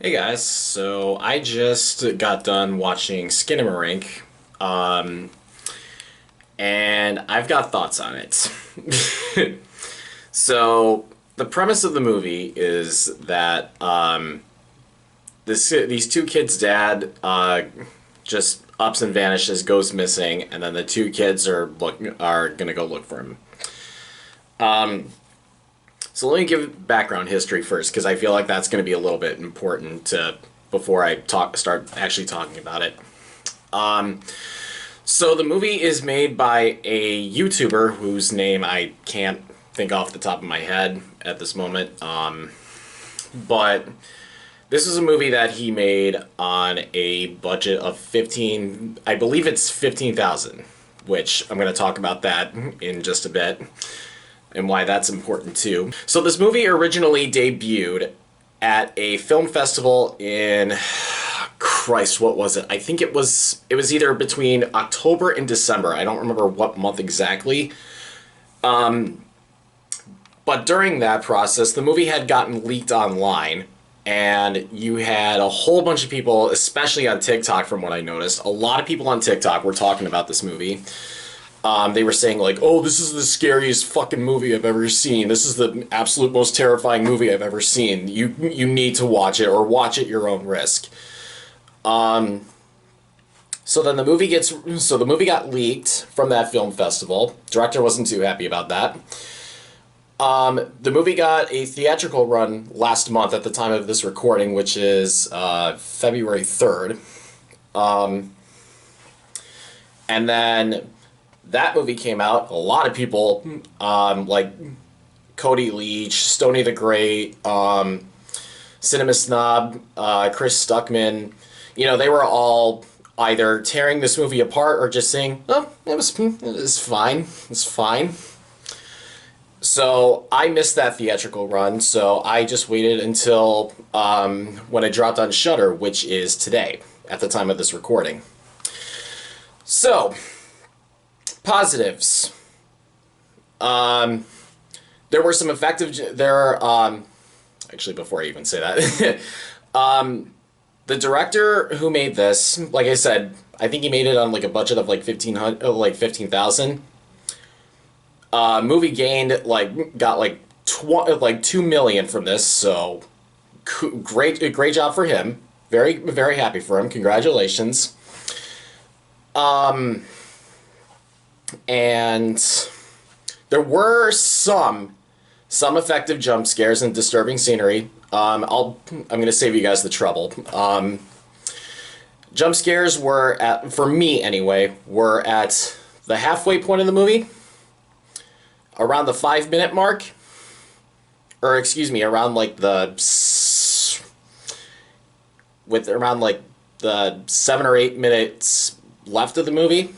Hey guys, so I just got done watching Skinamarink, um, and I've got thoughts on it. So, the premise of the movie is that these two kids' dad just ups and vanishes, goes missing, and then the two kids are gonna go look for him. So let me give background history first, because I feel like that's going to be a little bit important before I start actually talking about it. So the movie is made by a YouTuber whose name I can't think off the top of my head at this moment. But this is a movie that he made on a budget of 15, I believe it's 15,000, which I'm going to talk about that in just a bit and why that's important too. So this movie originally debuted at a film festival in, Christ, what was it? I think it was either between October and December. I don't remember what month exactly. But during that process, the movie had gotten leaked online, and you had a whole bunch of people, especially on TikTok from what I noticed, a lot of people on TikTok were talking about this movie. They were saying like, oh, this is the scariest fucking movie I've ever seen. This is the absolute most terrifying movie I've ever seen. You need to watch it, or watch at your own risk. So then the movie got leaked from that film festival. Director wasn't too happy about that. The movie got a theatrical run last month at the time of this recording, which is February 3rd. And then that movie came out. A lot of people, like Cody Leach, Stoney the Great, Cinema Snob, Chris Stuckman, they were all either tearing this movie apart or just saying, oh, it was fine. It's fine. So I missed that theatrical run, so I just waited until when it dropped on Shudder, which is today, at the time of this recording. So, positives. There were some effective... actually, before I even say that... the director who made this, like I said, I think he made it on like a budget of like 15,000. Movie gained got like 2 million from this, so great job for him. Very, very happy for him. Congratulations. And there were some effective jump scares and disturbing scenery. I'm going to save you guys the trouble. Jump scares were for me anyway, were at the halfway point of the movie, around the 5-minute mark, or excuse me, around like the 7 or 8 minutes left of the movie,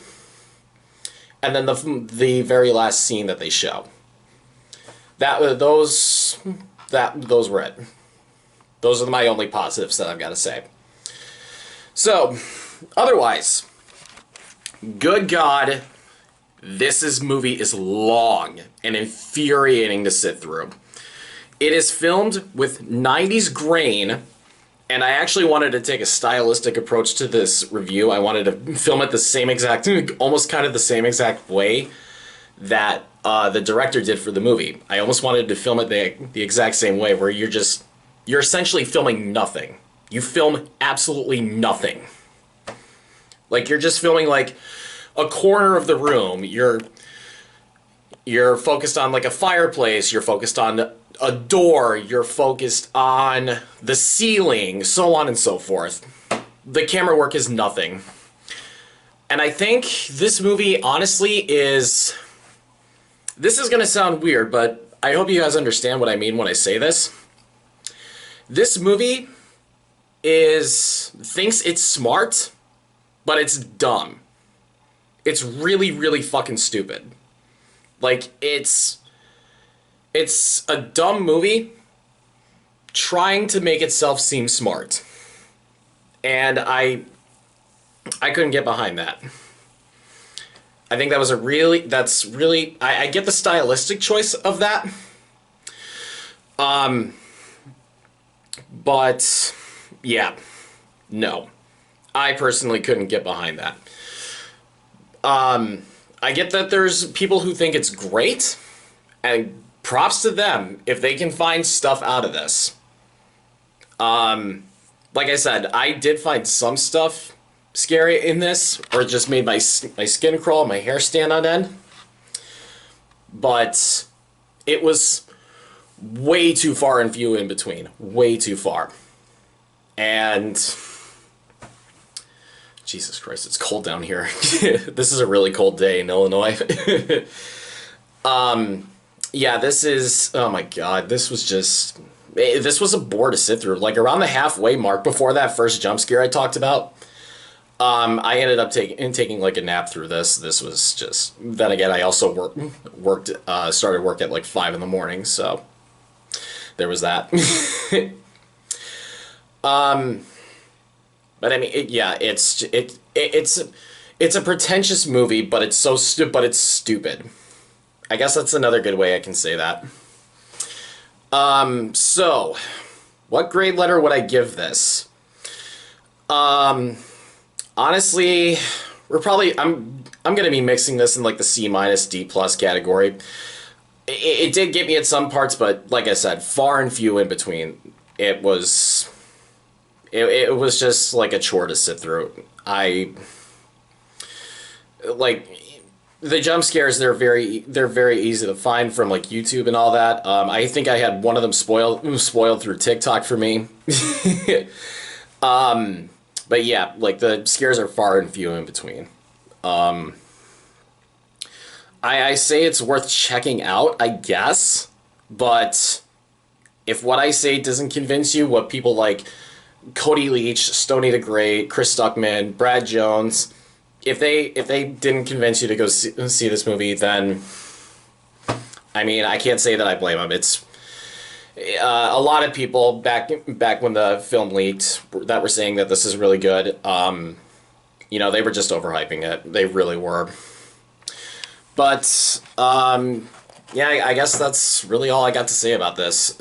and then the very last scene that they show. Those were it. Those are my only positives that I've got to say. So, otherwise, good God, this movie is long and infuriating to sit through. It is filmed with 90s grain, and I actually wanted to take a stylistic approach to this review. I wanted to film it the same exact, almost kind of the same exact way that the director did for the movie. I almost wanted to film it the exact same way, where you're essentially filming nothing. You film absolutely nothing. Like, you're just filming like a corner of the room. You're focused on like a fireplace. You're focused on a door. You're focused on the ceiling, so on and so forth. The camera work is nothing. And I think this movie, honestly, is... This is going to sound weird, but I hope you guys understand what I mean when I say this. This movie thinks it's smart, but it's dumb. It's really, really fucking stupid. Like, it's a dumb movie trying to make itself seem smart. And I couldn't get behind that. I think that's really, I get the stylistic choice of that. But yeah, no. I personally couldn't get behind that. I get that there's people who think it's great, and props to them if they can find stuff out of this. Like I said, I did find some stuff scary in this, or it just made my skin crawl, my hair stand on end. But it was way too far and few in between. Way too far. And Jesus Christ, it's cold down here. This is a really cold day in Illinois. Yeah, this is, oh my God, this was a bore to sit through. Like, around the halfway mark before that first jump scare I talked about, I ended up taking like a nap through this. This was just, then again, I also started work at like 5 in the morning, so there was that. But I mean, it's a pretentious movie, but it's stupid. I guess that's another good way I can say that. So, what grade letter would I give this? Honestly, I'm gonna be mixing this in like the C-, D+ category. It did get me at some parts, but like I said, far and few in between. It was just like a chore to sit through. Like, the jump scares, they're very easy to find from like YouTube and all that. I think I had one of them spoiled through TikTok for me. But yeah, like, the scares are far and few in between. I say it's worth checking out, I guess, but if what I say doesn't convince you, what people like Cody Leach, Stoney the Great, Chris Stuckman, Brad Jones, if they didn't convince you to go see this movie, then, I mean, I can't say that I blame them. It's a lot of people back when the film leaked that were saying that this is really good. You know, they were just overhyping it. They really were. But yeah, I guess that's really all I got to say about this.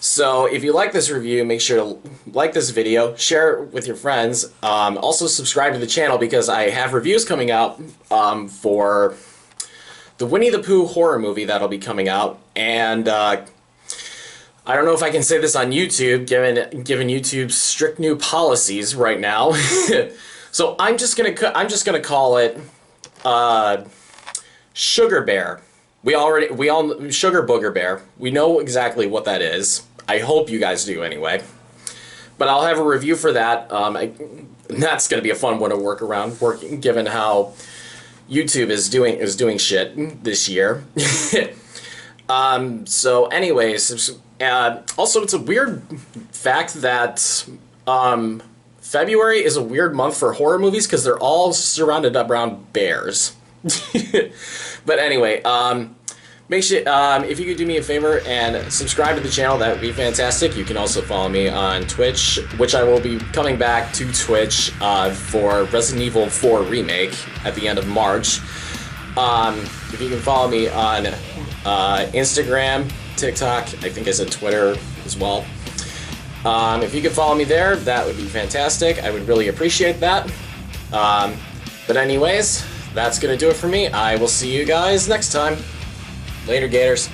So if you like this review, make sure to like this video, share it with your friends. Also subscribe to the channel because I have reviews coming out for the Winnie the Pooh horror movie that'll be coming out. And I don't know if I can say this on YouTube, given YouTube's strict new policies right now. So I'm just gonna call it Sugar Bear. We all Sugar Booger Bear. We know exactly what that is. I hope you guys do anyway. But I'll have a review for that. That's gonna be a fun one to work around, given how YouTube is doing shit this year. So anyways, also it's a weird fact that February is a weird month for horror movies because they're all surrounded around bears. But anyway, make sure, if you could do me a favor and subscribe to the channel, that would be fantastic. You can also follow me on Twitch, which I will be coming back to Twitch for Resident Evil 4 Remake at the end of March. If you can follow me on Instagram, TikTok, I think I said Twitter as well. If you could follow me there, that would be fantastic. I would really appreciate that. But anyways, that's going to do it for me. I will see you guys next time. Later, Gators.